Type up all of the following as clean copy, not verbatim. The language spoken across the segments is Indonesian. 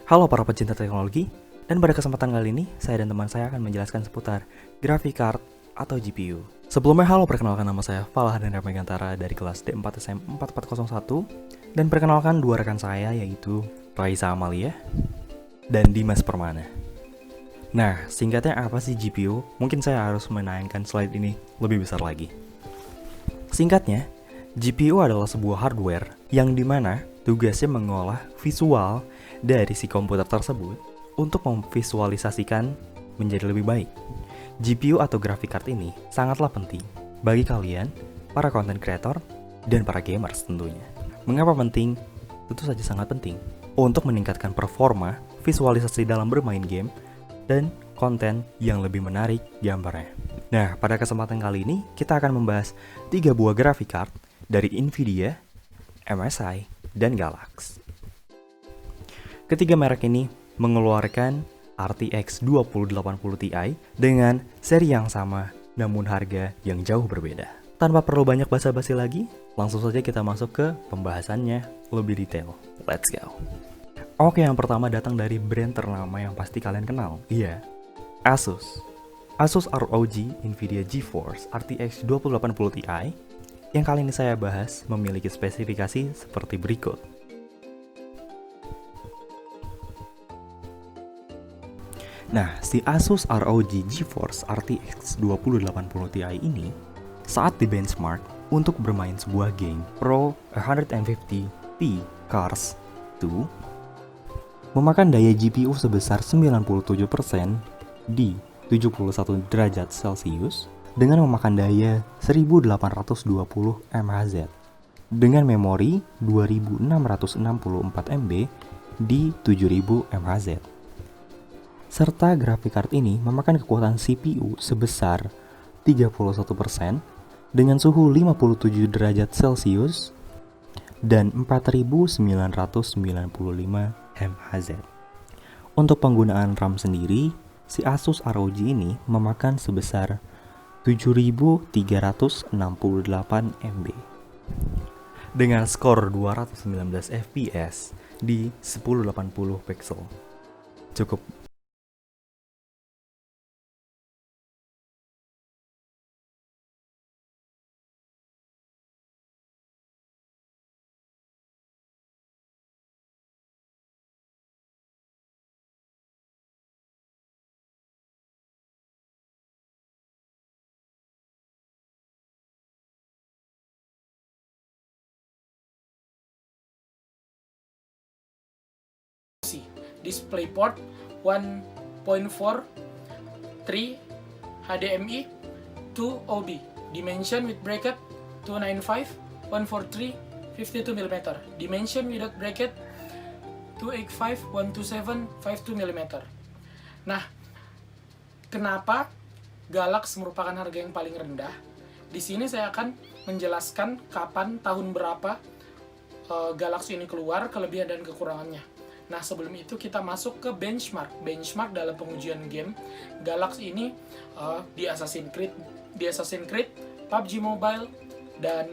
Halo para pecinta teknologi, dan pada kesempatan kali ini, saya dan teman saya akan menjelaskan seputar graphic card atau GPU. Sebelumnya, halo, perkenalkan nama saya Falah dan Megantara dari kelas D4SM4401, dan perkenalkan dua rekan saya yaitu Raisa Amalia dan Dimas Permana. Nah, singkatnya apa sih GPU? Mungkin saya harus menayangkan slide ini lebih besar lagi. Singkatnya, GPU adalah sebuah hardware yang dimana tugasnya mengolah visual dari si komputer tersebut untuk memvisualisasikan menjadi lebih baik. GPU atau graphic card ini sangatlah penting bagi kalian, para content creator, dan para gamers tentunya. Mengapa penting? Tentu saja sangat penting untuk meningkatkan performa visualisasi dalam bermain game dan konten yang lebih menarik gambarnya. Nah, pada kesempatan kali ini kita akan membahas 3 buah graphic card dari Nvidia, MSI, dan Galax. Ketiga merek ini mengeluarkan RTX 2080 Ti dengan seri yang sama namun harga yang jauh berbeda. Tanpa perlu banyak basa-basi lagi, langsung saja kita masuk ke pembahasannya lebih detail. Let's go. Oke, yang pertama datang dari brand ternama yang pasti kalian kenal. Iya, Asus. Asus ROG Nvidia GeForce RTX 2080 Ti yang kali ini saya bahas memiliki spesifikasi seperti berikut. Nah, si Asus ROG GeForce RTX 2080 Ti ini saat di benchmark untuk bermain sebuah game Pro 150 Ti Cars 2 memakan daya GPU sebesar 97% di 71 derajat Celcius dengan memakan daya 1820 mHz dengan memori 2664 MB di 7000 mHz. Serta graphic card ini memakan kekuatan CPU sebesar 31% dengan suhu 57 derajat Celcius dan 4995 mHz. Untuk penggunaan RAM sendiri, si Asus ROG ini memakan sebesar 7368 MB dengan skor 219 fps di 1080 pixel. Cukup. DisplayPort 1.4 3 HDMI 2 OB, dimension with bracket 295 143 52mm, dimension without bracket 285 127 52mm. Nah, kenapa Galax merupakan harga yang paling rendah? Di sini saya akan menjelaskan kapan, tahun berapa Galax ini keluar, kelebihan dan kekurangannya. Nah, sebelum itu kita masuk ke benchmark. Benchmark dalam pengujian game Galax ini di Assassin's Creed, PUBG Mobile, dan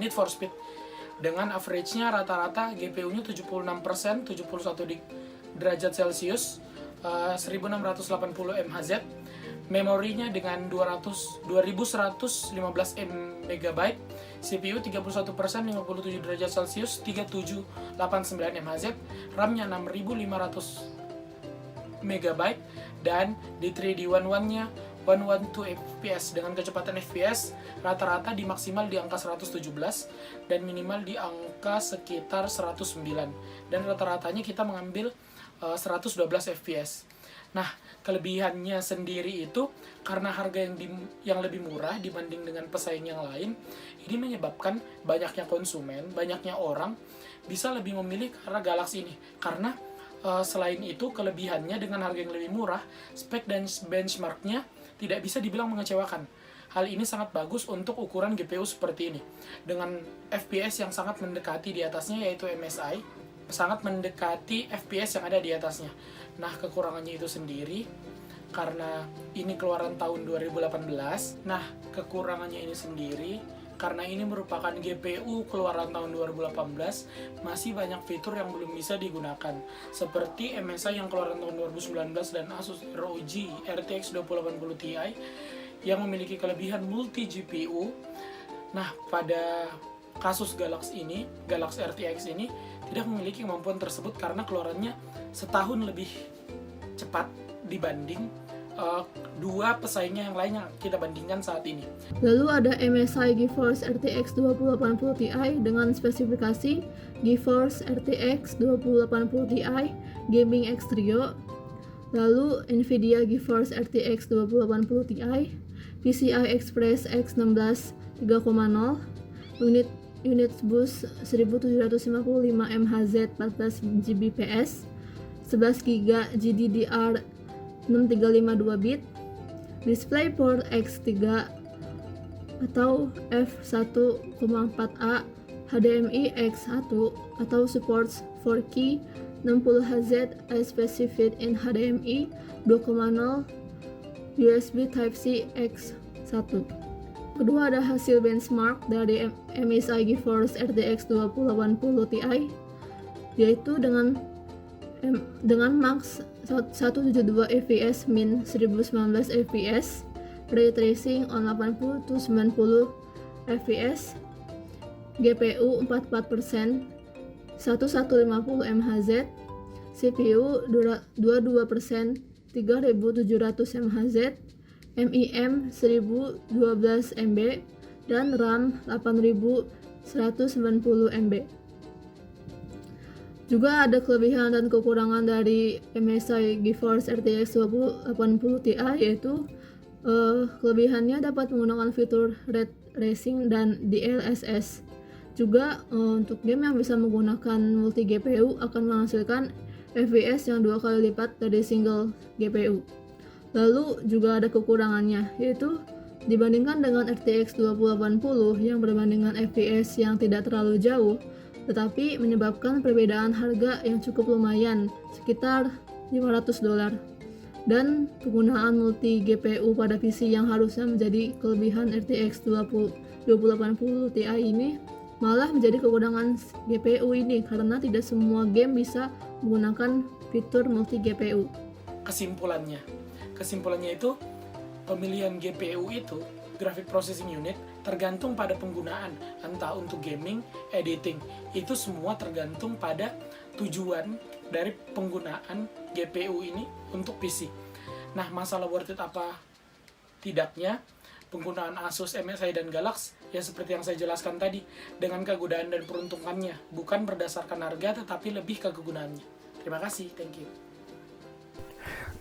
Need for Speed. Dengan average-nya rata-rata GPU-nya 76%, 71 derajat Celcius, 1680 mHz. Memorinya dengan 2115 MB, CPU 31%, 57 derajat Celcius, 3789 mHz, RAM-nya 6500 MB, dan di 3D11-nya 112 fps dengan kecepatan fps rata-rata di maksimal di angka 117 dan minimal di angka sekitar 109, dan rata-ratanya kita mengambil 112 fps. Nah, kelebihannya sendiri itu karena harga yang lebih murah dibanding dengan pesaing yang lain, ini menyebabkan banyaknya konsumen, banyaknya orang bisa lebih memilih karena Galax ini. Karena selain itu kelebihannya dengan harga yang lebih murah, spek dan benchmarknya tidak bisa dibilang mengecewakan. Hal ini sangat bagus untuk ukuran GPU seperti ini. Dengan FPS yang sangat mendekati di atasnya yaitu MSI, sangat mendekati FPS yang ada di atasnya. Nah, kekurangannya itu sendiri karena ini keluaran tahun 2018. Nah, kekurangannya ini sendiri karena ini merupakan GPU keluaran tahun 2018, masih banyak fitur yang belum bisa digunakan, seperti MSI yang keluaran tahun 2019 dan Asus ROG RTX 2080 Ti yang memiliki kelebihan multi GPU. Nah, pada kasus Galaxy RTX ini tidak memiliki kemampuan tersebut karena keluarannya setahun lebih cepat dibanding dua pesaingnya yang lain yang kita bandingkan saat ini. Lalu ada MSI GeForce RTX 2080 Ti dengan spesifikasi GeForce RTX 2080 Ti Gaming X Trio. Lalu Nvidia GeForce RTX 2080 Ti PCI Express X16 3.0 unit bus 1755 MHz 14 Gbps 11 GB GDDR 6352 bit, DisplayPort X3 atau f1.4a, HDMI X1 atau supports 4K 60Hz as specified in HDMI 2.0, USB Type-C X1. Kedua ada hasil benchmark dari MSI GeForce RTX 2080 Ti, yaitu dengan max 172 fps min 1019 fps, ray tracing on 80 to 90 fps, GPU 44%, 1150 MHz, CPU 22%, 3700 MHz, MIM 1012 MB, dan RAM 8190 MB. Juga ada kelebihan dan kekurangan dari MSI GeForce RTX 2080 Ti, yaitu kelebihannya dapat menggunakan fitur ray tracing dan DLSS. Juga untuk game yang bisa menggunakan multi GPU akan menghasilkan FPS yang 2 kali lipat dari single GPU. Lalu juga ada kekurangannya, yaitu dibandingkan dengan RTX 2080 yang berbandingan FPS yang tidak terlalu jauh, tetapi menyebabkan perbedaan harga yang cukup lumayan, sekitar $500. Dan penggunaan multi GPU pada PC yang harusnya menjadi kelebihan RTX 2080 Ti ini malah menjadi kekurangan GPU ini karena tidak semua game bisa menggunakan fitur multi GPU. Kesimpulannya itu pemilihan GPU itu, Graphic Processing Unit, tergantung pada penggunaan, entah untuk gaming, editing, itu semua tergantung pada tujuan dari penggunaan GPU ini untuk PC. Nah, masalah worth it apa tidaknya penggunaan Asus, MSI, dan Galaxy, ya seperti yang saya jelaskan tadi, dengan kegunaan dan peruntungannya, bukan berdasarkan harga tetapi lebih ke kegunaannya. Terima kasih, thank you.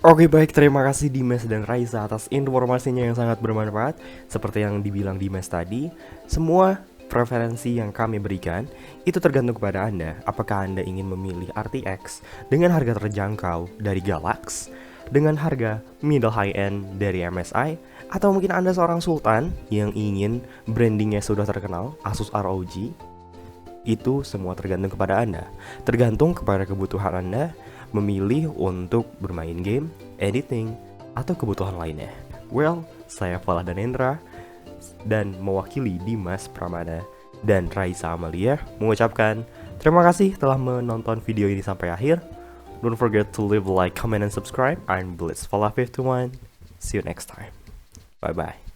Oke baik, terima kasih Dimas dan Raisa atas informasinya yang sangat bermanfaat. Seperti yang dibilang Dimas tadi, semua preferensi yang kami berikan itu tergantung kepada Anda. Apakah Anda ingin memilih RTX dengan harga terjangkau dari Galaxy, dengan harga middle high end dari MSI, atau mungkin Anda seorang sultan yang ingin brandingnya sudah terkenal, Asus ROG. Itu semua tergantung kepada Anda, tergantung kepada kebutuhan Anda memilih untuk bermain game, editing, atau kebutuhan lainnya. Well, saya Falah Danendra dan mewakili Dimas Pramana dan Raisa Amalia mengucapkan terima kasih telah menonton video ini sampai akhir. Don't forget to leave a like, comment, and subscribe. I'm Blitz Falah 51. See you next time. Bye bye.